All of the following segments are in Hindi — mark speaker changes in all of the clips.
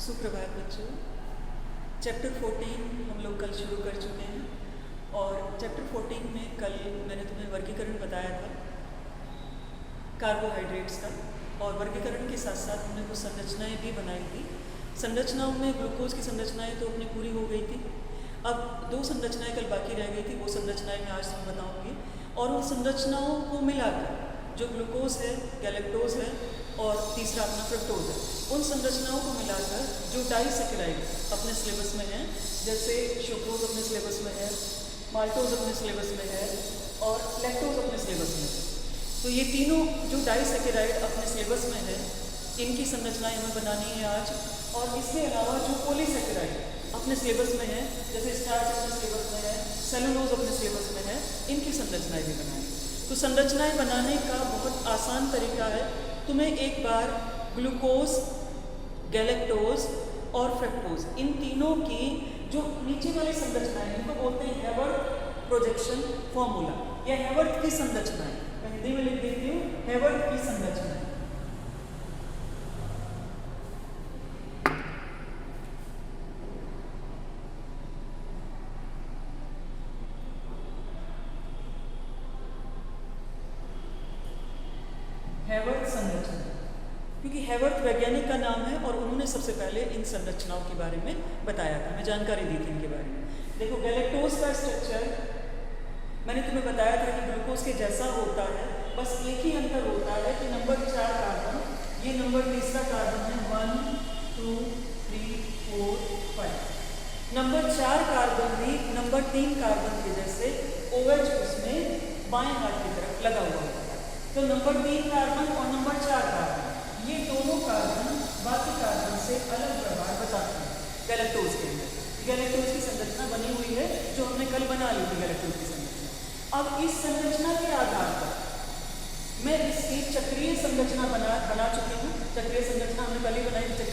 Speaker 1: सुप्रभात बच्चों। चैप्टर 14 हम लोग कल शुरू कर चुके हैं और चैप्टर 14 में कल मैंने तुम्हें वर्गीकरण बताया था कार्बोहाइड्रेट्स का, और वर्गीकरण के साथ साथ हमने कुछ संरचनाएं भी बनाई थी। संरचनाओं में ग्लूकोज की संरचनाएं तो अपनी पूरी हो गई थी। अब दो संरचनाएं कल बाकी रह गई थी, वो संरचनाएं मैं आज तुम्हें बताऊँगी। और उन संरचनाओं को मिलाकर जो ग्लूकोज है, गैलेक्टोज है और तीसरा अपना फ्रक्टोज है, उन संरचनाओं को मिलाकर जो डाइसैकेराइड अपने सिलेबस में है, जैसे सुक्रोज अपने सिलेबस में है, माल्टोज अपने सिलेबस में है और लैक्टोज अपने सिलेबस में है, तो ये तीनों जो डाइसैकेराइड अपने सिलेबस में है, इनकी संरचनाएं हमें बनानी है आज। और इसके अलावा जो पॉलीसैकेराइड अपने सिलेबस में है, जैसे स्टार्च अपने सिलेबस में है, सेलुलोज अपने सिलेबस में है, इनकी संरचनाएं भी बनाएंगे। तो संरचनाएं बनाने का बहुत आसान तरीका है। तुम्हें एक बार ग्लूकोज, गैलेक्टोज और फ्रक्टोज, इन तीनों की जो नीचे वाली संरचना है, इनको बोलते हैं हेवर्थ प्रोजेक्शन फॉर्मूला या हेवर्थ की संरचनाएं। मैं हिंदी में लिख देती हूँ, हेवर्थ की संरचनाएं। हेवर्थ संरचना, क्योंकि हेवर्थ वैज्ञानिक का नाम है और उन्होंने सबसे पहले इन संरचनाओं के बारे में बताया था, मैं जानकारी दी थी इनके बारे में। देखो, गैलेक्टोज का स्ट्रक्चर मैंने तुम्हें बताया था कि ग्लूकोज के जैसा होता है, बस एक ही अंतर होता है कि नंबर 4 कार्बन, ये नंबर तीसरा कार्बन है, 1 2 3 4 5। नंबर 4 कार्बन भी नंबर 3 कार्बन के जैसे OH उसमें बाएं हाथ की तरफ लगा हुआ होता है। तो नंबर 3 कार्बन और नंबर 4 कार्बन, ये दोनों कार्बन बाकी कार्बन से अलग व्यवहार बताते हैं गैलेक्टोज के अंदर। गैलेक्टोज की संरचना बनी हुई है जो हमने कल बना ली थी, गैलेक्टोज की संरचना। अब इस संरचना के आधार पर मैं इसकी चक्रीय संरचना बना चुकी हूँ। चक्रीय संरचना हमने कल ही बनाई थी।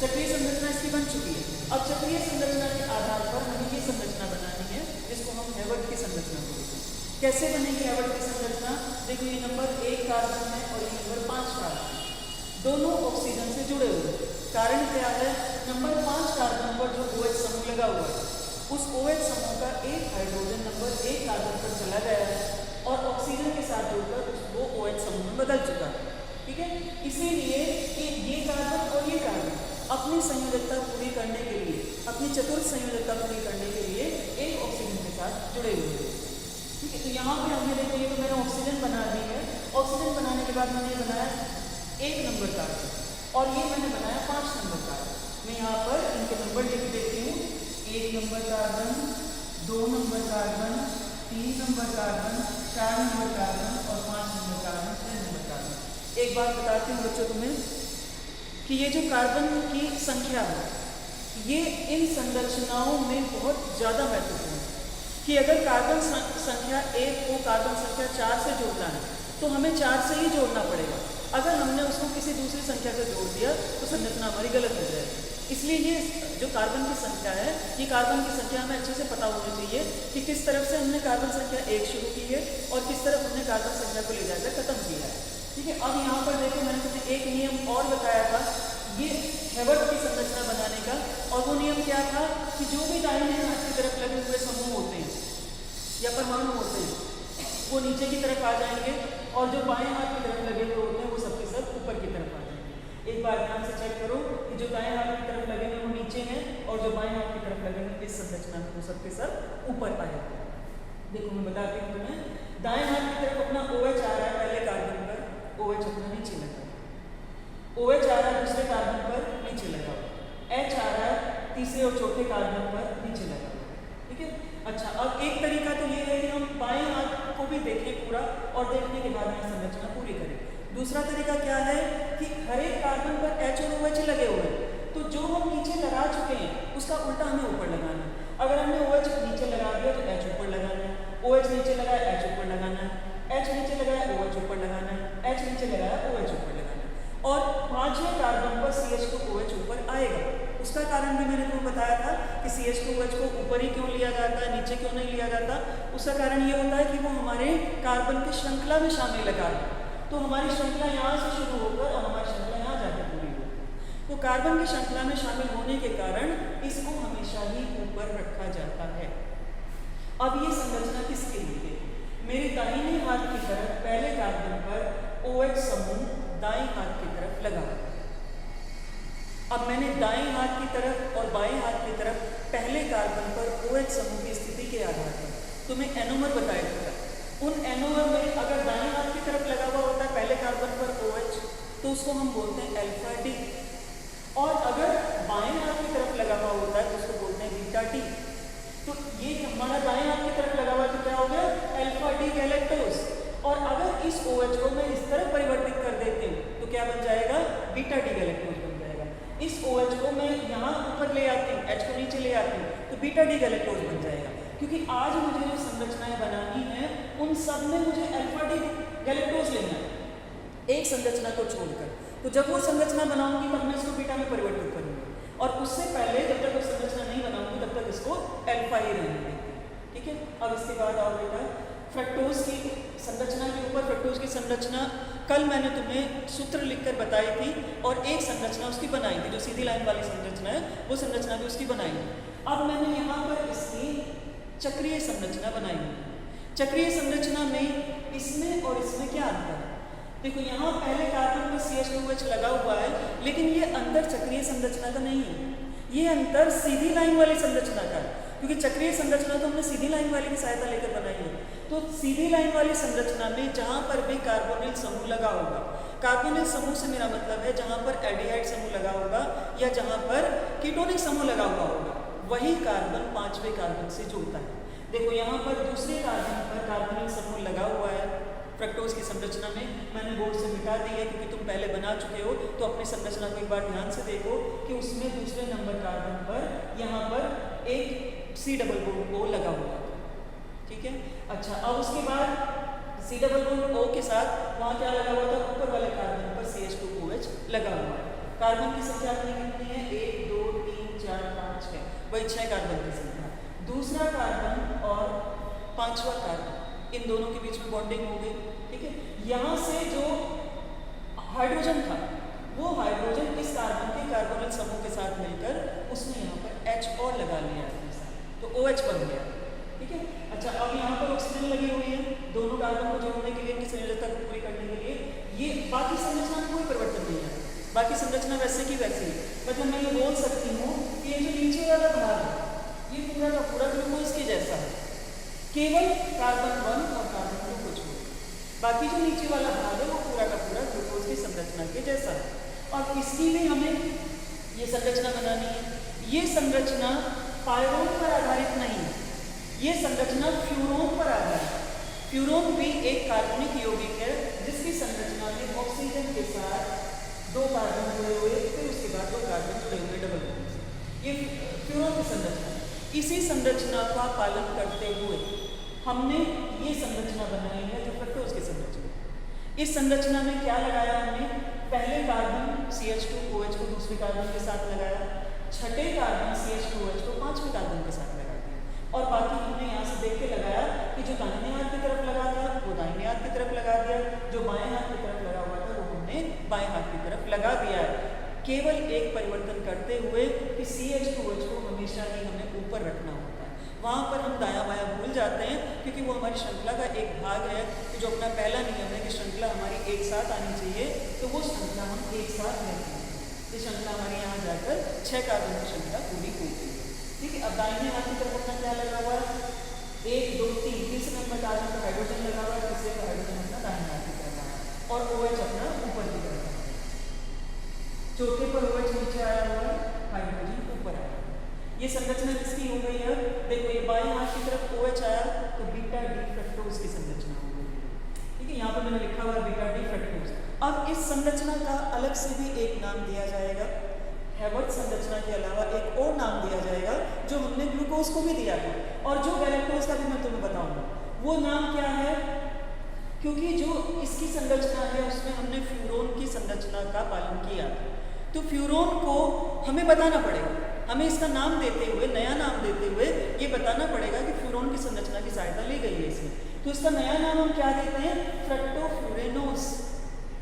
Speaker 1: चक्रीय संरचना इसकी बन चुकी है। अब चक्रीय संरचना के आधार पर हमें ये संरचना बनानी है जिसको हम हेवर्थ की संरचना बोलते हैं। कैसे बनेगी हेवर्थ की संरचना? देखो, ये नंबर 1 कार्बन है और ये नंबर 5 कार्बन, दोनों ऑक्सीजन से जुड़े हुए हैं। कारण क्या है? नंबर 5 कार्बन पर जो OH समूह लगा हुआ है, उस OH समूह का एक हाइड्रोजन नंबर 1 कार्बन पर चला गया है और ऑक्सीजन के साथ जुड़कर वो OH समूह में बदल चुका है। ठीक है, इसीलिए ये कार्बन और ये कार्बन अपनी संयोजकता पूरी करने के लिए, अपनी चतुर्थ संयोजकता पूरी करने के लिए एक ऑक्सीजन के साथ जुड़े हुए हैं। ठीक है, तो यहाँ पे हमने देखो, ये तो मैंने ऑक्सीजन बना दी है। ऑक्सीजन बनाने के बाद मैंने बनाया 1 नंबर कार्बन और ये मैंने बनाया 5 नंबर कार्बन। मैं यहाँ पर इनके नंबर लिख देती हूँ, 1 number carbon, 2 number carbon, 3 number carbon, 4 number carbon और 5 नंबर कार्बन, 6 नंबर कार्बन। एक बात बताती हूँ बच्चों तुम्हें कि ये जो कार्बन की संख्या है, ये इन संरचनाओं में बहुत ज़्यादा महत्वपूर्ण है। कि अगर कार्बन संख्या 1 को कार्बन संख्या 4 से जोड़ना है तो हमें 4 से ही जोड़ना पड़ेगा। अगर हमने उसको किसी दूसरी संख्या से जोड़ दिया तो संरचना हमारी गलत हो जाएगी। इसलिए ये जो कार्बन की संख्या है, ये कार्बन की संख्या हमें अच्छे से पता होनी चाहिए कि किस तरफ से हमने कार्बन संख्या 1 शुरू की है और किस तरफ हमने कार्बन संख्या को ले जाकर खत्म किया है। ठीक है, अब यहाँ पर देखो, मैंने तुम्हें एक नियम और बताया था ये हेवर्थ की संरचना बनाने का, और वो नियम क्या था कि जो भी दाहिने हाथ की तरफ लगे हुए समूह होते हैं या परमाणु होते हैं, वो नीचे की तरफ आ जाएंगे और जो बाएं हाथ की तरफ लगे हुए होते हैं वो सबके सब ऊपर की तरफ आ जाएंगे। एक बार ध्यान से चेक करो कि जो दाएं हाथ की तरफ लगे हुए वो नीचे हैं और जो बाएं हाथ की तरफ लगे हुए इस संरचना में वो सबके सब ऊपर आएंगे। देखो, मैं बताती हूँ तुम्हें, दाएं हाथ की तरफ अपना OH आ रहा है पहले कार्बन पर, OH अपना नीचे लगा, OH आ रहा है दूसरे कार्बन पर, नीचे लगा, H आ रहा है तीसरे और चौथे कार्बन पर, नीचे लगा। ठीक है, अच्छा, अब एक तरीका तो ये है कि हम बाएं हाथ को भी देखें पूरा और देखने के बाद में संरचना पूरी करें। दूसरा तरीका क्या है कि हर एक कार्बन पर H और OH लगे हुए हैं, तो जो हम नीचे लगा चुके हैं उसका उल्टा हमें ऊपर लगाना है। अगर हमने OH नीचे लगा दिया तो H ऊपर लगाना है, OH नीचे लगाया H ऊपर लगाना है, H नीचे लगाया OH ऊपर लगाना है, H नीचे लगाया OH ऊपर लगाना है, और 5वें कार्बन पर CH2OH ऊपर आएगा। उसका कारण भी मैंने तुम्हें बताया था कि CH2OH को ऊपर ही क्यों लिया जाता है, नीचे क्यों नहीं लिया जाता। उसका कारण ये होता है कि वो हमारे कार्बन की श्रृंखला में शामिल है कार्बन, तो हमारी श्रृंखला यहाँ से शुरू होकर और हमारी श्रृंखला यहाँ जाकर पूरी होगी। वो कार्बन की श्रृंखला में शामिल होने के कारण इसको हमेशा ही ऊपर रखा जाता है। अब ये संरचना किसके लिए? मेरे दाहिने हाथ की तरफ पहले कार्बन पर OH समूह दाएं हाथ की तरफ लगा। अब मैंने दाएं हाथ की तरफ और बाएं हाथ की तरफ पहले कार्बन पर OH समूह की स्थिति के आधार पर तुम्हें एनोमर बताया था। उन एनोमर में अगर दाएं हाथ की तरफ लगा हुआ होता है पहले कार्बन पर OH तो उसको हम बोलते हैं अल्फा डी, और अगर बाएं हाथ की तरफ लगा हुआ होता है तो उसको बोलते हैं बीटा डी। तो ये हमारा दाएं हाथ की तरफ लगा हुआ है तो क्या हो गया? Alpha D galactose. और अगर इस OH को मैं इस तरफ परिवर्तित कर देती हूँ तो क्या बन जाएगा? बीटा डी गैलेक्टोज बन जाएगा। इस OH को मैं यहाँ ऊपर ले आती हूँ, H को नीचे ले आती हूँ तो बीटा डी गैलेक्टोज बन जाएगा। क्योंकि आज मुझे जो संरचनाएं बनानी है उन सब में मुझे अल्फा डी गैलेक्टोज लेना है, एक संरचना को छोड़कर। तो जब वो संरचना बनाऊंगी तब मैं इसको बीटा में परिवर्तित करूंगी, और उससे पहले जब तक वो संरचना नहीं बनाऊंगी तब तक इसको अल्फा ही रहने देंगे। ठीक है। अब इसके बाद आओ बेटा फ्रक्टोज की संरचना के ऊपर। फ्रक्टोज की संरचना कल मैंने तुम्हें सूत्र लिखकर बताई थी और एक संरचना उसकी बनाई थी, जो सीधी लाइन वाली संरचना है वो संरचना भी उसकी बनाई थी। अब मैंने यहाँ पर इसकी चक्रीय संरचना बनाई है। चक्रीय संरचना में इसमें और इसमें क्या अंतर है? देखो यहाँ पहले कार्बन पर CH2OH लगा हुआ है, लेकिन ये अंतर चक्रीय संरचना का नहीं है, ये अंतर सीधी लाइन वाली संरचना का है। क्योंकि चक्रीय संरचना तो हमने सीधी लाइन वाली की सहायता लेकर बनाई है। तो सीधी लाइन वाली संरचना में जहाँ पर भी कार्बोनिल समूह लगा होगा, कार्बोनिल समूह से मेरा मतलब है जहाँ पर एल्डिहाइड समूह लगा होगा या जहाँ पर कीटोनिक समूह लगा हुआ होगा, वही कार्बन पांचवें कार्बन से जुड़ता है। देखो यहाँ पर दूसरे कार्बन पर कार्बोनिल समूह लगा हुआ है फ्रक्टोज की संरचना में, मैंने बोर्ड से मिटा दी है क्योंकि तुम पहले बना चुके हो। तो अपनी संरचना को एक बार ध्यान से देखो कि उसमें दूसरे नंबर कार्बन पर यहाँ पर एक C डबल बॉन्ड O लगा हुआ है। ठीक है। अच्छा, अब उसके बाद C डबल बॉन्ड O के साथ वहाँ क्या लगा हुआ था? ऊपर वाले कार्बन पर CH2OH लगा हुआ है। कार्बन की संख्या अपनी कितनी है? 1 2 3 4 5 6, वही 6 कार्बन की संख्या। दूसरा कार्बन और पांचवा कार्बन, इन दोनों के बीच में बॉन्डिंग हो गई। ठीक है। यहाँ से जो हाइड्रोजन था वो हाइड्रोजन इस कार्बन के कार्बोनिल समूह के साथ मिलकर उसने यहाँ पर H और लगा लिया अपने साथ, तो OH बन गया। ठीक है। अच्छा, अब यहाँ पर ऑक्सीजन लगी हुई है दोनों कार्बन को जोड़ने के लिए, इनकी संयोजकता को पूरी करने के लिए। ये बाकी संरचना में कोई परिवर्तन नहीं है, बाकी संरचना वैसे की वैसे ही। मतलब मैं ये बोल सकती हूँ कि ये जो नीचे वाला भाग है ये पूरा का पूरा ग्लूकोज के जैसा है, केवल कार्बन 1 और कार्बन 2 को छोड़, बाकी जो नीचे वाला भाग है वो पूरा का पूरा ग्लूकोज की संरचना के जैसा है। और इसकी भी हमें ये संरचना बनानी है। ये संरचना पायरोन पर आधारित नहीं है, ये संरचना फ्यूरोन पर आधारित है। फ्यूरोन भी एक कार्बनिक यौगिक है जिसकी संरचना में ऑक्सीजन के साथ 2 कार्बन जुड़े हुए, फिर उसके बाद 2 कार्बन जुड़े हुए डबल बॉन्ड से। ये फ्यूरोन की संरचना। इसी संरचना का पालन करते हुए हमने ये संरचना बनाई है जो फ्रक्टोज की संरचना। इस संरचना में क्या लगाया हमने? पहले कार्बन CH2OH को दूसरे कार्बन के साथ लगाया, छठे कार्बन CH2OH को पांचवें कार्बन के साथ लगा दिया, और बाकी हमने यहाँ से देख के लगाया कि जो दाहिने हाथ की तरफ लगा था वो दाहिने हाथ की तरफ लगा दिया, जो बाएं हाथ की तरफ लगा हुआ था वो हमने बाएं हाथ की तरफ लगा दिया है। केवल एक परिवर्तन करते हुए कि CH2OH को हमेशा ही हमें ऊपर रखना होता है। वहाँ पर हम दायां बायां भूल जाते हैं क्योंकि वो हमारी श्रृंखला का एक भाग है। तो जो अपना पहला नियम है कि श्रृंखला हमारी एक साथ आनी चाहिए, तो वो श्रृंखला हम एक साथ लेते हैं। ये श्रृंखला हमारे यहाँ जाकर 6 कार्बन की श्रृंखला पूरी होती है। ठीक है। अब दाहिने हाथ की तरफ अपना क्या लगा हुआ है? 1 2 3, तीसरे नंबर कार्बन पर हाइड्रोजन लगा हुआ है, तीसरे पर हाइड्रोजन अपना दाहिने हाथ की तरफ आया और OH अपना ऊपर की तरफ, चौथे पर OH नीचे आया हुआ है, हाइड्रोजन ऊपर आया। ये संरचना किसकी हो गई है? देखो ये बाएं हाथ की तरफ OH आया तो बीटा डी फ्रक्टोज की संरचना हो गई। ठीक है। यहाँ पर मैंने लिखा हुआ है बीटा डी फ्रक्टोज। अब इस संरचना का अलग से भी एक नाम दिया जाएगा। हेवर्ट संरचना के अलावा एक और नाम दिया जाएगा जो हमने ग्लूकोज को भी दिया था, और जो गैलेक्टोज का भी मैं तुम्हें बताऊंगा। वो नाम क्या है? क्योंकि जो इसकी संरचना है उसमें हमने फ्यूरोन की संरचना का पालन किया, तो फ्यूरोन को हमें बताना पड़ेगा। हमें इसका नाम देते हुए, नया नाम देते हुए ये बताना पड़ेगा कि फ्यूरोन की संरचना की सहायता ली गई है इसमें। तो इसका नया नाम हम क्या देते हैं? फ्रक्टोफ्यूरेनोज।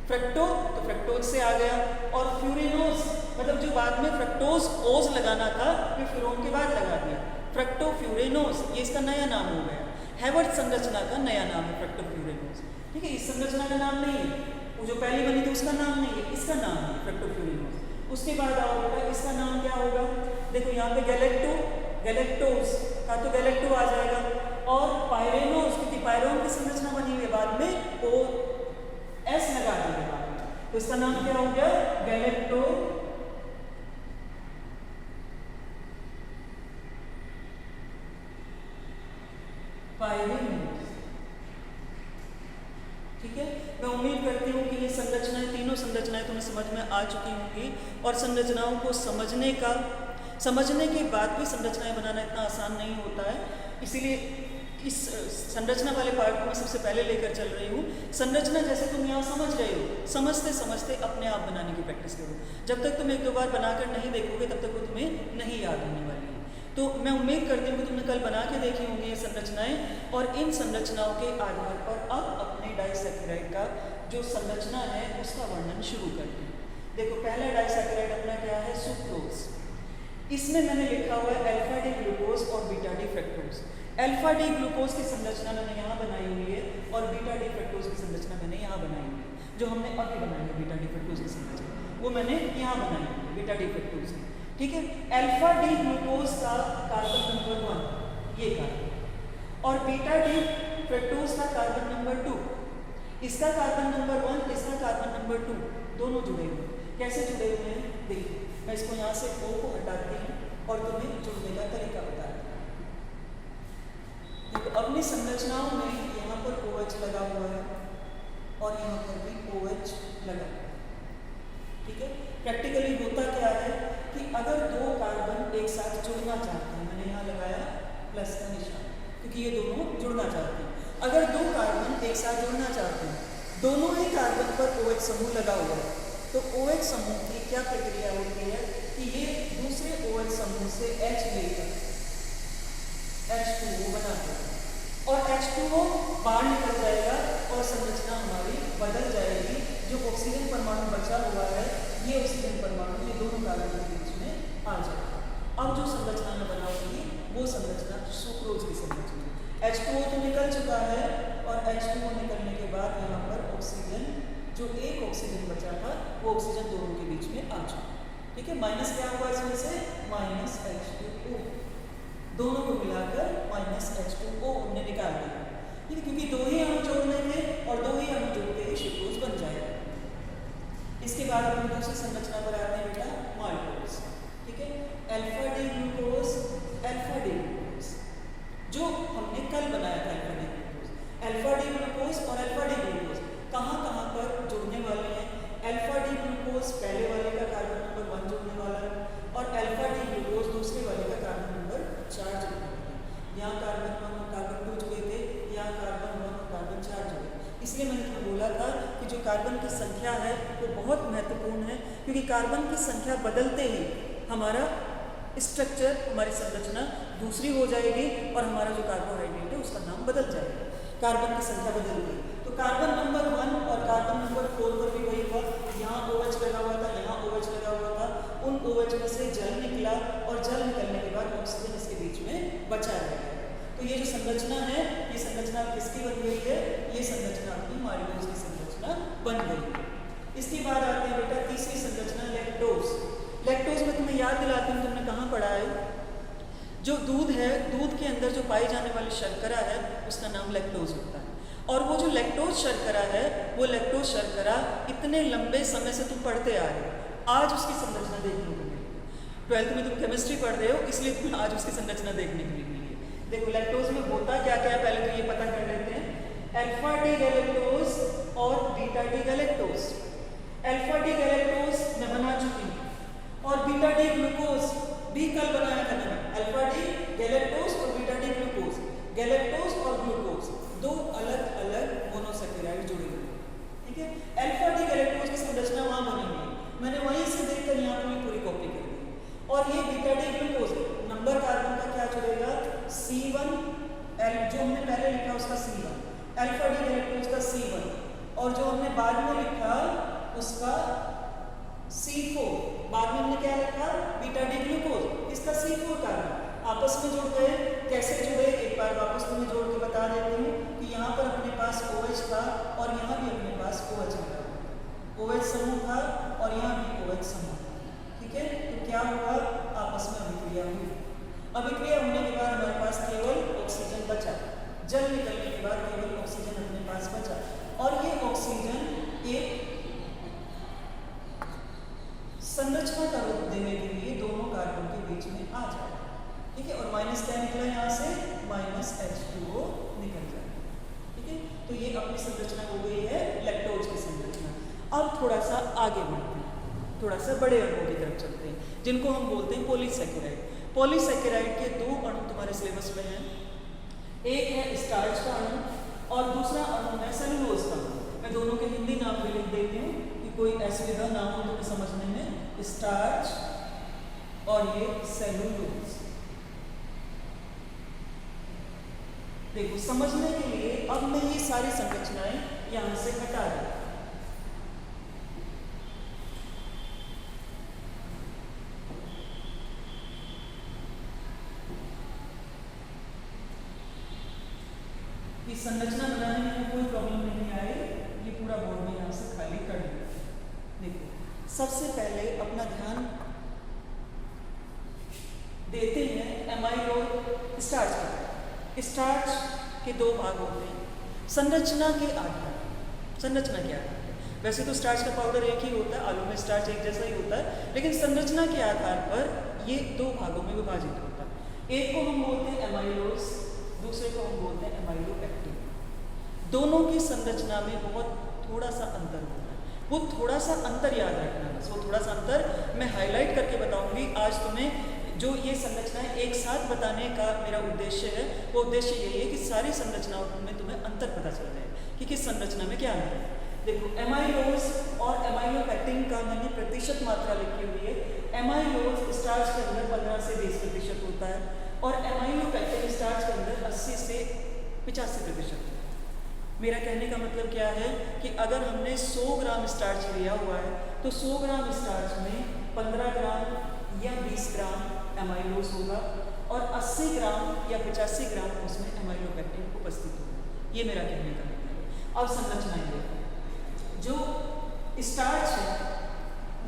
Speaker 1: फ्रक्टो तो फ्रक्टोज से आ गया, और फ्यूरेनोज मतलब जो बाद में फ्रक्टोज ओज लगाना था फिर फ्यूरोन के बाद लगा दिया, फ्रक्टोफ्यूरेनोज, ये इसका नया नाम हो गया। हैवर्थ संरचना का नया नाम है फ्रक्टोफ्यूरेनोज। ठीक है, इस संरचना का नाम नहीं है, वो जो पहली बनी थी उसका नाम नहीं है, इसका नाम है फ्रक्टोफ्यूरेनोज। उसके बाद आओ बेटा, इसका नाम क्या होगा? देखो यहाँ पे गैलेक्टोज का तो गैलेक्टो आ जाएगा, और पायरेनोज, क्योंकि पायरोन की संरचना बनी हुई है बाद में, ओ एस लगा देंगे बाद में, तो इसका नाम क्या हो गया? गैलेक्टो पायरेनोज। ठीक है, मैं उम्मीद करती हूँ कि ये संरचनाएं, तीनों संरचनाएं तुम्हें समझ में आ चुकी होंगी, और संरचनाओं को समझने के बाद भी संरचनाएं बनाना इतना आसान नहीं होता है, इसीलिए इस संरचना वाले पार्ट को मैं सबसे पहले लेकर चल रही हूँ। संरचना जैसे तुम यहाँ समझ रहे हो, समझते समझते अपने आप बनाने की प्रैक्टिस करो। जब तक तुम एक दो बार बनाकर नहीं देखोगे तब तक वो तुम्हें नहीं याद होने वाली है। तो मैं उम्मीद करती हूँ कि तुमने कल बना के देखी होंगी ये संरचनाएं, और इन संरचनाओं के आधार पर अब अपने डाइसैकेराइड का जो संरचना है उसका वर्णन शुरू करते हैं। देखो, पहला डाइसैकेराइड अपना क्या है? सुक्रोज। इसमें मैंने लिखा हुआ है अल्फा डी ग्लूकोज और beta D fructose. Alpha D glucose की संरचना मैंने यहाँ बनाई हुई है, और बीटा डी फ्रक्टोज की संरचना मैंने यहाँ बनाई हुई है। जो हमने अभी बनाई है बीटा डी फ्रक्टोज की संरचना, वो मैंने यहाँ बनाई हुई है बीटा डी फ्रक्टोज की। ठीक है, अल्फा डी ग्लूकोज का कार्बन नंबर 1 ये कार्बन, और बीटा डी फ्रक्टोज का कार्बन नंबर 2, इसका कार्बन नंबर 1, इसका कार्बन नंबर 2, दोनों जुड़े हुए हैं। कैसे जुड़े हुए हैं? देखिए, मैं इसको यहाँ से O को हटाती हूँ और तुम्हें जुड़ने का तरीका बताती हूँ। देखो, अपनी संरचनाओं में यहाँ पर OH लगा हुआ है और यहाँ पर भी OH लगा हुआ है। ठीक है, प्रैक्टिकली होता क्या है कि अगर दो कार्बन एक साथ जुड़ना चाहते हैं, मैंने यहाँ लगाया प्लस का निशान क्योंकि ये दोनों जुड़ना चाहते हैं। अगर दो कार्बन एक साथ जुड़ना चाहते हैं, दोनों ही कार्बन पर OH समूह लगा हुआ है, तो OH समूह की क्या प्रक्रिया होती है कि ये दूसरे OH समूह से H लेकर H2O बनाते हैं, और H2O बाहर निकल जाएगा और संरचना हमारी बदल जाएगी। जो ऑक्सीजन परमाणु बचा हुआ है, ये ऑक्सीजन परमाणु ये दोनों कार्बन के बीच में आ जाएगा। अब जो संरचना में बना होगी वो संरचना सुक्रोज की संरचना। H2O तो निकल चुका है, और H2O निकलने के बाद यहाँ पर ऑक्सीजन, जो एक ऑक्सीजन बचा था, वो ऑक्सीजन दोनों के बीच में आ चुका। ठीक है, माइनस क्या हुआ इसमें से? माइनस H2O, दोनों को मिलाकर माइनस H2O हमने निकाल दिया। ठीक है, क्योंकि दो ही अणु जोड़ने थे और दो ही अणु जोड़ते ही सुक्रोज बन जाएगा। इसके बाद हम दूसरी संरचना पर आते हैं बेटा, माल्टोज। ठीक है, alpha D glucose, alpha D glucose, जो हमने कल बनाया था। अल्फा डी ग्लूकोज और अल्फा डी ग्लूकोज कहाँ पर जुड़ने वाले हैं? अल्फा डी ग्लूकोज पहले वाले का कार्बन नंबर 1 जुड़ने वाला है, और अल्फा डी ग्लूकोज दूसरे वाले का कार्बन नंबर 4 जुड़ने वाला है। यहाँ कार्बन 1 और कार्बन 2 जुड़े थे, यहाँ कार्बन 1 और कार्बन 4 जुड़े। इसलिए मैंने तुम्हें बोला था कि जो कार्बन की संख्या है वो बहुत महत्वपूर्ण है, क्योंकि कार्बन की संख्या बदलते ही हमारा स्ट्रक्चर, हमारी संरचना दूसरी हो जाएगी, और हमारा जो कार्बोहाइड्रेट है उसका नाम बदल जाएगा। कार्बन की संख्या बदल गई, तो कार्बन नंबर 1 और कार्बन नंबर 4 पर भी वही हुआ। यहाँ OH लगा हुआ था, यहाँ OH लगा हुआ था, उन OH में से जल निकला, और जल निकलने के बाद ऑक्सीजन इसके बीच में बचा रह गया। तो ये जो संरचना है, ये संरचना किसकी बन गई है? ये संरचना अपनी माल्टोज की संरचना बन गई है। इसके बाद आते हैं बेटा तीसरी संरचना, लैक्टोज। लैक्टोज में तुम्हें याद दिलाती हूँ, तुमने कहाँ पढ़ा है? जो दूध है, दूध के अंदर जो पाई जाने वाली शर्करा है उसका नाम लैक्टोज होता है, और वो जो लैक्टोज शर्करा है, वो लैक्टोज शर्करा इतने लंबे समय से तुम पढ़ते आ रहे हो, आज उसकी संरचना देखने को मिली। 12th में तुम केमिस्ट्री पढ़ रहे हो, इसलिए तुम्हें आज उसकी संरचना देखने को मिली है। देखो, लैक्टोज में होता क्या क्या है, पहले तो ये पता कर लेते हैं। अल्फा डी गैलेक्टोज और beta D galactose. Alpha D galactose मैं बना चुकी हूँ, और बीटा डी ग्लूकोज भी कल बनाया था मैंने। अल्फा डी गैलेक्टोज और बीटा डी ग्लूकोज, गैलेक्टोज और ग्लूकोज दो अलग अलग मोनोसैकेराइड जुड़े हुए। ठीक है, अल्फा डी गैलेक्टोज की संरचना वहां बनी हुई है, मैंने वहीं से देखकर यहाँ पर पूरी कॉपी कर दी। और ये beta D glucose, number carbon का क्या जुड़ेगा? C1, जो हमने पहले लिखा उसका C1, अल्फा डी गैलेक्टोज का C1, और जो हमने बाद में लिखा उसका C4, बाद में हमने क्या रखा बीटा डी ग्लूकोज, इसका C4 कार्बन आपस में जुड़ गए। कैसे जुड़े एक बार वापस तुम्हें जोड़ के बता देती हूँ कि यहाँ पर अपने पास OH था और यहाँ भी अपने पास OH था, OH समूह था और यहाँ भी OH समूह था, ठीक है। तो क्या हुआ, आपस में अभिक्रिया हुई। अभिक्रिया होने के बाद हमारे पास केवल ऑक्सीजन बचा, जल निकलने के बाद केवल ऑक्सीजन अपने पास बचा और ये ऑक्सीजन एक संरचना का रूप देने के लिए दोनों कार्बन के बीच में आ जाए, ठीक है। और माइनस क्या निकला यहाँ से, माइनस H2O निकल जाए, ठीक है। तो ये अपनी संरचना हो गई है लैक्टोज की संरचना। अब थोड़ा सा आगे बढ़ते हैं, थोड़ा सा बड़े अणुओं की तरफ चलते हैं जिनको हम बोलते हैं पॉलीसैकेराइड। पॉलीसैकेराइड के दो अणु तुम्हारे सिलेबस में हैं, एक है स्टार्च का अणु और दूसरा अणु है सेलुलोज का अणु। मैं दोनों के हिंदी नाम भी लिख देती हूँ कि कोई असुविधा ना हो तुम्हें समझने में। स्टार्च और ये सेलुलोज, देखो समझने के लिए अब मैं ये सारी संरचनाएं यहां से हटा दूं। इस संरचना बनाने में कोई प्रॉब्लम नहीं आई, ये पूरा बोर्ड में यहां से खाली कर दिया। देखो सबसे पहले अपना ध्यान देते हैं एमाइड और स्टार्च पर। स्टार्च के दो भाग होते हैं संरचना के आधार। संरचना क्या है, वैसे तो स्टार्च का पाउडर एक ही होता है, आलू में स्टार्च एक जैसा ही होता है, लेकिन संरचना के आधार पर ये दो भागों में विभाजित होता है। एक को हम बोलते हैं एमाइलोज, दूसरे को हम बोलते हैं एमाइलोपेक्टिन। दोनों की संरचना में बहुत थोड़ा सा अंतर होता है, वो थोड़ा सा अंतर याद रखना बस, वो थोड़ा सा अंतर मैं हाईलाइट करके बताऊंगी आज तुम्हें। जो ये संरचनाएं एक साथ बताने का मेरा उद्देश्य है, वो उद्देश्य यही है कि सारी संरचनाओं में तुम्हें अंतर पता चल जाए कि किस संरचना में क्या अंतर है। देखो एमाइलोज और एमाइलोपेक्टिन का मैंने प्रतिशत मात्रा लिखी हुई है। एमाइलोज स्टार्च के अंदर 15 से 20% होता है और एमाइलोपेक्टिन स्टार्च के अंदर 80 से 85% होता है। मेरा कहने का मतलब क्या है कि अगर हमने 100 ग्राम स्टार्च लिया हुआ है तो 100 ग्राम स्टार्च में 15 ग्राम या 20 ग्राम एमाइलोज होगा और 80 ग्राम या 85 ग्राम उसमें एमाइलोपेक्टिन उपस्थित होगा। ये मेरा कहने का मतलब है। अब संरचनाएं देखो, जो स्टार्च है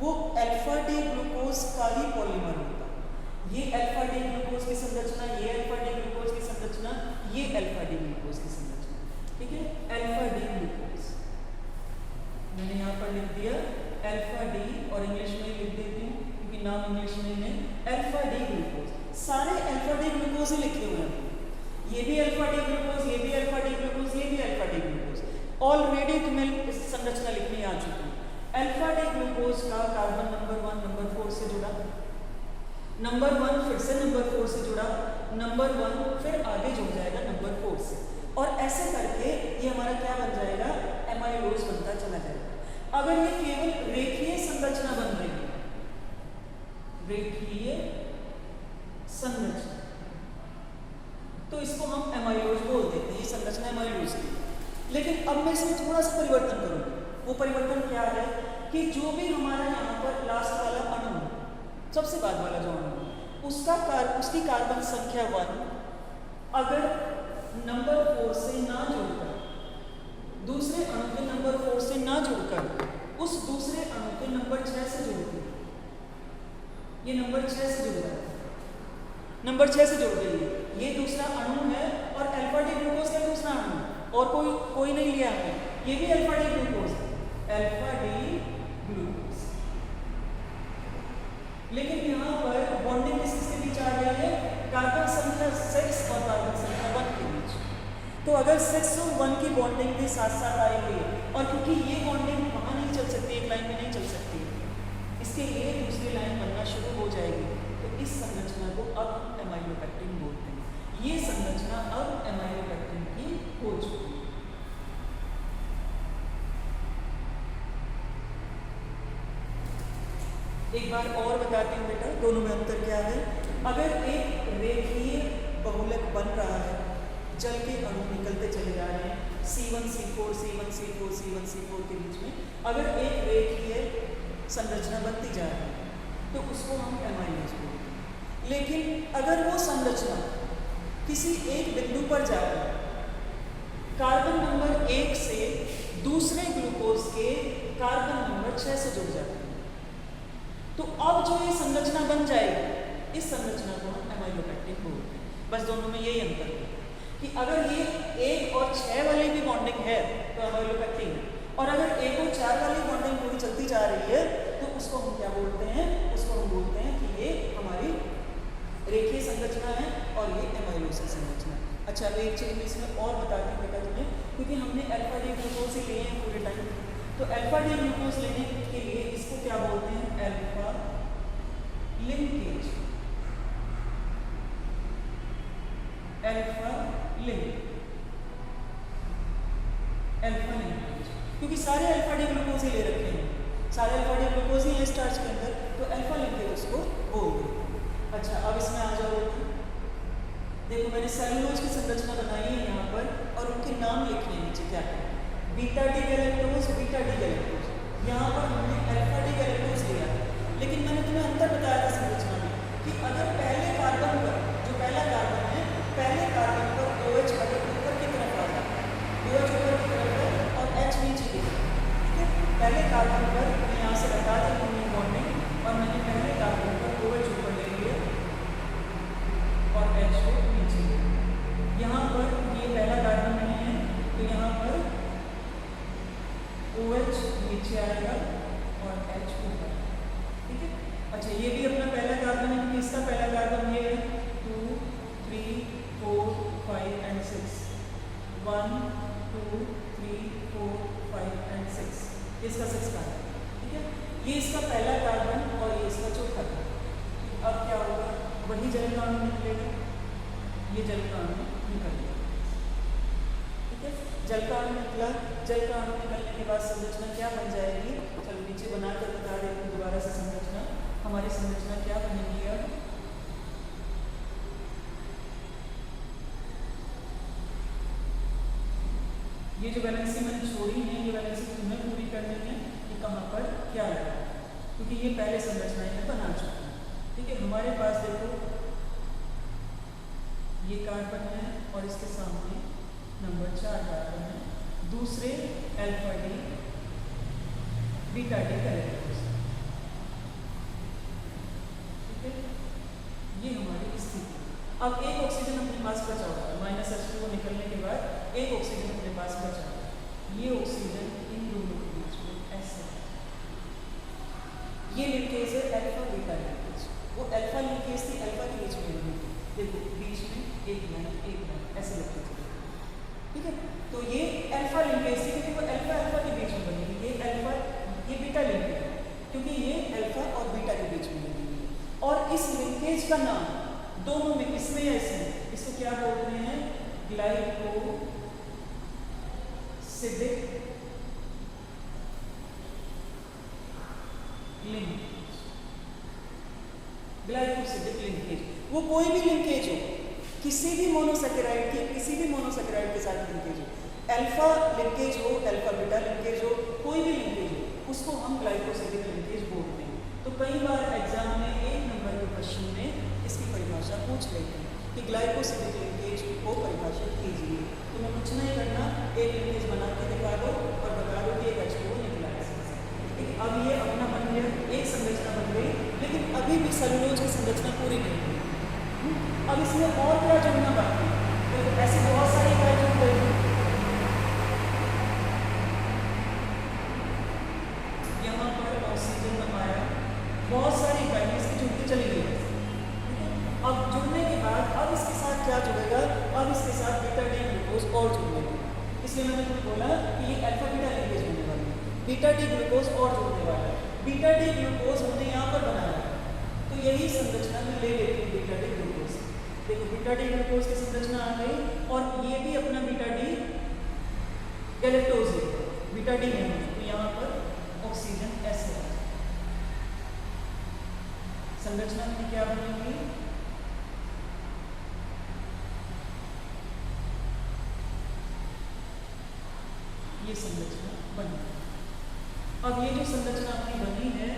Speaker 1: वो अल्फा डी ग्लूकोज का ही पॉलीमर होता है। ये अल्फा डी ग्लूकोज की संरचना, ये अल्फा डी ग्लूकोज की संरचना, ये अल्फा डी ग्लूकोज की संरचना, ठीक है। अल्फा डी ग्लूकोज मैंने यहाँ पर लिख दिया अल्फा डी और इंग्लिश में लिख देती हूँ क्योंकि नाम इंग्लिश में है। अल्फा डी ग्लूकोज, सारे अल्फा डी ग्लूकोज ही लिखे हुए हैं। ये भी अल्फा डी ग्लूकोज, ये भी अल्फा डी ग्लूकोज, ये भी अल्फा डी ग्लूकोज। ऑलरेडी तुम्हें इस संरचना लिखनी आ चुकी है। अल्फा डी ग्लूकोज का कार्बन नंबर 1 नंबर 4 से जुड़ा, नंबर 1 फिर से नंबर 4 से जुड़ा, नंबर 1 फिर आगे जुड़ जाएगा नंबर 4 से, और ऐसे करके ये हमारा क्या बन जाएगा, एमाइलोज बनता चला जाएगा। अगर ये केवल रेखीय संरचना बन रही है, रेखीय संरचना, तो इसको हम एमाइलोज बोल देते हैं, ये संरचना एमाइलोज की। लेकिन अब मैं इसमें थोड़ा सा परिवर्तन करूंगी। वो परिवर्तन क्या है कि जो भी हमारा यहाँ पर लास्ट वाला अणु, सबसे बाद वाला जो अणु, उसकी कार्बन संख्या 1 अगर नंबर 4 से ना जुड़कर, दूसरे अणु के नंबर 4 से ना जुड़कर उस दूसरे अणु के नंबर 6 से जुड़ती है, ये नंबर 6 से जुड़ रहा है, नंबर 6 से जुड़ गई है, ये दूसरा अणु है और अल्फा डी ग्लूकोज का दूसरा अणु, और कोई नहीं लिया है, ये भी अल्फा डी ग्लूकोज है, अल्फा डी ग्लूकोज। लेकिन यहाँ पर बॉन्डिंग किसके बीच आ गई है, कार्बन संख्या 6 और कार्बन संख्या 1 के बीच। तो अगर 6 और 1 की बॉन्डिंग भी साथ साथ आएगी, और क्योंकि ये बॉन्डिंग वहाँ नहीं चल सकती, एक लाइन में नहीं चल सकती, इसके लिए दूसरी लाइन बनना शुरू हो जाएगी। तो इस संरचना को अब एमाइलोपेक्टिन बोलते हैं। ये संरचना अब एमाइलोपेक्टिन की हो चुकी है। एक बार और बताती हूँ बेटा, दोनों में अंतर क्या है। अगर एक रेखीय बहुलक बन रहा है, जल के अणु निकलते चले जा रहे हैं C1 C4 C1 C4 C1 C4 के बीच में, अगर एक रेखीय संरचना बनती जा रही है, तो उसको हम एमाइलेज बोलते हैं। लेकिन अगर वो संरचना किसी एक बिंदु पर जाकर कार्बन नंबर 1 से दूसरे ग्लूकोज के कार्बन नंबर 6 से जुड़ जाती है, तो अब जो ये संरचना बन जाएगी, इस संरचना को हम एमाइलोपेक्टिन बोलते हैं। बस दोनों में यही अंतर है कि अगर ये 1 और 6 वाली भी बॉन्डिंग है तो एमाइलोपेक्टिन है, और अगर 1 और 4 वाली बॉन्डिंग पूरी चलती जा रही है तो उसको हम क्या बोलते हैं? उसको हम बोलते हैं कि ये हमारी रेखीय संरचना है और ये एमाइलोसिस संरचना। अच्छा, अब एक चीज इसमें और बताती हूँ बेटा तुम्हें, क्योंकि हमने अल्फा डी ग्लूकोज ही लिए हैं पूरे टाइम, तो अल्फा डी ग्लूकोज लेने के लिए इसको क्या बोलते हैं? अल्फा लिंकेज, अल्फा लिंकेज, क्योंकि सारे अल्फा डी ग्लूकोज ही ले रखे हैं, सारे अल्फा डी ग्लूकोज ही है स्टार्च के अंदर, तो अल्फा लिंकेज उसको बोलते हैं। अच्छा, अब इसमें आ जाओ, देखो मैंने सेलुलोज की संरचना बनाई है यहाँ पर और उनके नाम लिखे हैं नीचे क्या है? Beta D galactose, beta D galactose. यहाँ पर हमने अल्फा डी गैलेक्टोज लिया है, लेकिन मैंने तुम्हें अंतर बताया था संरचना में कि अगर पहले कार्बन पर, जो पहला कार्बन है, पहले कार्बन पर OH अगर ऊपर की तरफ आ जाए, OH ऊपर की तरफ है और H नीचे की तरफ, ठीक है? पहले कार्बन पर मैं यहाँ से बता दी हूँ बॉन्डिंग, और मैंने पहले कार्बन पर OH ऊपर ले लिया और H को नीचे। यहाँ पर ये पहला कार्बन नहीं है, तो यहाँ पर OH नीचे आएगा और H ऊपर, ठीक है? अच्छा, ये भी अपना पहला कार्बन है, क्योंकि इसका पहला कार्बन ये है 2, 3, 4, 5 and 6, 1, 2, 3, 4, 5 and 6, इसका 6 कार्बन, ठीक है? ये इसका पहला कार्बन और ये इसका चौथा कार्बन। अब क्या होगा? वही जल का अणु निकलेगा, ये जल का अणु निकल गया, ठीक है? जल का अणु निकला, जल का अणु निकलने के बाद संरचना क्या बन जाएगी? चलो नीचे बनाकर बता देते हैं दोबारा से संरचना। हमारी संरचना क्या बनेगी? अब ये जो वैलेंसी मैंने छोड़ी है, ये वैलेंसी तुम्हें पूरी करनी है कि कहाँ पर क्या लगा, क्योंकि ये पहले संरचना में बना चुका है, ठीक है? हमारे पास देखो ये कार्बन है और इसके सामने नंबर 4 कार्बन है, दूसरे alpha D beta D galactose, ठीक है? ये हमारी स्थिति। अब एक ऑक्सीजन अपने पास बचा होगा, -H2 निकलने के बाद एक ऑक्सीजन अपने पास बचा होगा, ये ऑक्सीजन इन दोनों के बीच में ऐसे, ये लिंकेज है अल्फा बीटा लिंकेज, वो अल्फा लिंकेज थी, अल्फा के बीच में बनी थी, देखो बीच में एक लाइन ऐसे लगती थी, ठीक है? तो ये अल्फा लिंकेज थी क्योंकि वो अल्फा अल्फा के बीच में बनी थी, ये अल्फा, ये बीटा लिंकेज है क्योंकि ये अल्फा और बीटा के बीच में बनी है। और इस लिंकेज का नाम दोनों में, इसमें या इसमें, इसको क्या बोलते हैं? Glycosidic linkage, glycosidic linkage. वो कोई भी लिंकेज हो, किसी भी मोनोसैकेराइड की, किसी भी मोनोसैकेराइड के साथ लिंकेज हो, अल्फा लिंकेज हो, अल्फा बीटा लिंकेज हो, कोई भी लिंकेज हो, उसको हम ग्लाइकोसिडिक लिंकेज बोलते हैं। तो कई बार एग्जाम में 1 नंबर के क्वेश्चन में इसकी परिभाषा पूछ लेते हैं कि ग्लाइकोसिडिक लिंकेज को परिभाषित कीजिए। तो मैं कुछ नहीं करना, एक लिंकेज बना के दिखा दो और बता दो कि एक H2O निकला है इसमें से, ठीक है? अब ये अपना बन गया, एक संरचना बन गई, लेकिन अभी भी सेलुलोज की संरचना पूरी नहीं हुई। अब इसमें और क्या जोड़ना बाकी है? तो ऐसी बहुत सारी इकाई जुड़ गई, यहाँ पर ऑक्सीजन आया, बहुत सारी इकाई इसकी जुड़ती चली गई। अब जुड़ने के बाद अब इसके साथ क्या जुड़ेगा? अब इसके साथ बीटा डी ग्लूकोज और जुड़ने वाला, इसलिए मैंने तुम्हें बोला कि ये अल्फा बीटा लिंकेज होने वाला है, बीटा डी ग्लूकोज और जुड़ने वाला है। बीटा डी ग्लूकोज हमने यहाँ पर बनाया, तो यही संरचना में ले लेती हूँ बीटा डी ग्लूकोज। देखो बीटा डी ग्लूकोज की संरचना आ गई, और ये भी अपना बीटा डी गैलेक्टोज है, बीटा डी नहीं है, तो यहाँ पर ऑक्सीजन ऐसे है। संरचना में क्या बनेगी? ये संरचना बनी। अब ये जो संरचना अपनी बनी है,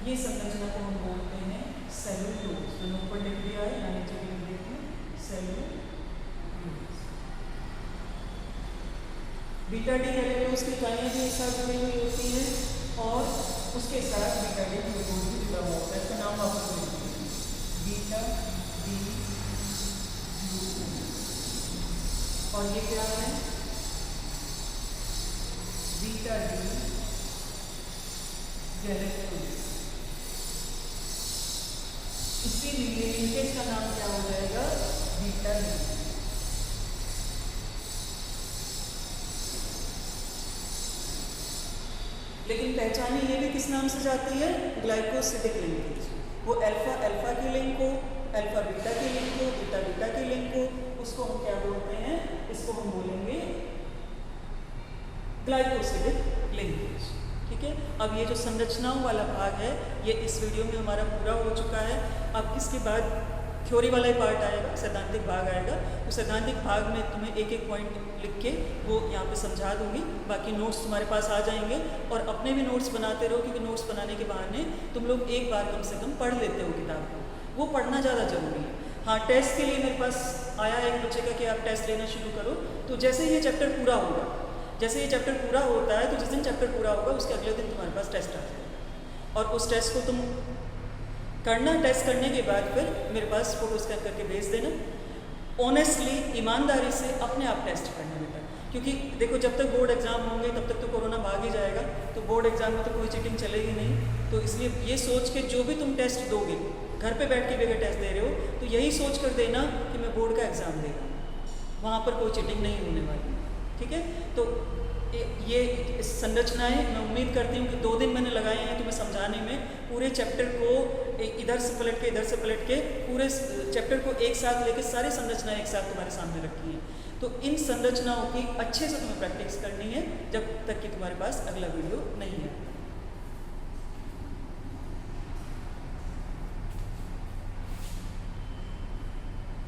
Speaker 1: ये संरचना को हम बोलते हैं सेलुलोज। मैंने ऊपर लिख दिया है, यहाँ नीचे भी लिख देती हूँ, सेलुलोज। बीटा डी गैलेक्टोज की इकाइयाँ भी एक साथ जुड़ी हुई होती हैं और उसके साथ बीटा डी ग्लूकोज भी जुड़ा हुआ होता है। इसका नाम वापस लिखते हैं, बीटा डी ग्लूकोज। और ये क्या है, बीटा डी गैलेक्टोज। इसीलिए लिंकेज का नाम क्या हो जाएगा, बीटा डी। लेकिन पहचानी ये भी किस नाम से जाती है, ग्लाइकोसिडिक लिंकेज। वो अल्फा अल्फा की लिंक हो, अल्फा बीटा की लिंक हो, बीटा बीटा की लिंक हो, उसको हम क्या बोलते हैं, इसको हम बोलेंगे ग्लाइकोसिडिक लिंकेज। ठीक है। अब ये जो संरचनाओं वाला भाग है, ये इस वीडियो में हमारा पूरा हो चुका है। अब इसके बाद थ्योरी वाला ही पार्ट आएगा, सैद्धांतिक भाग आएगा। तो सैद्धांतिक भाग में तुम्हें एक एक पॉइंट लिख के वो यहाँ पे समझा दूंगी। बाकी नोट्स तुम्हारे पास आ जाएंगे और अपने भी नोट्स बनाते रहो, क्योंकि नोट्स बनाने के बहाने तुम लोग एक बार कम से कम पढ़ लेते हो किताब को, वो पढ़ना ज़्यादा जरूरी है। हाँ, टेस्ट के लिए मेरे पास आया एक बच्चे का कि आप टेस्ट लेना शुरू करो। तो जैसे ये चैप्टर पूरा होगा, जैसे ये चैप्टर पूरा होता है, तो जिस दिन चैप्टर पूरा होगा उसके अगले दिन तुम्हारे पास टेस्ट आ जाएगा और उस टेस्ट को तुम करना। टेस्ट करने के बाद फिर मेरे पास फोटो स्कैन करके भेज देना। ऑनेस्टली, ईमानदारी से अपने आप टेस्ट करना बेटा, क्योंकि देखो जब तक बोर्ड एग्जाम होंगे तब तक तो कोरोना भाग ही जाएगा, तो बोर्ड एग्जाम में तो कोई चीटिंग चलेगी नहीं। तो इसलिए ये सोच के जो भी तुम टेस्ट दोगे, घर पे बैठ के भी अगर टेस्ट दे रहे हो, तो यही सोच कर देना कि मैं बोर्ड का एग्ज़ाम दे रहा हूँ, वहाँ पर कोई चीटिंग नहीं होने वाली। ठीक है। तो ये संरचनाएं मैं उम्मीद करती हूँ कि 2 दिन मैंने लगाए हैं तुम्हें समझाने में। पूरे चैप्टर को इधर से पलट के इधर से पलट के पूरे चैप्टर को एक साथ लेके सारी संरचनाएं एक साथ तुम्हारे सामने रखी हैं। तो इन संरचनाओं की अच्छे से तुम्हें प्रैक्टिस करनी है जब तक कि तुम्हारे पास अगला वीडियो नहीं है।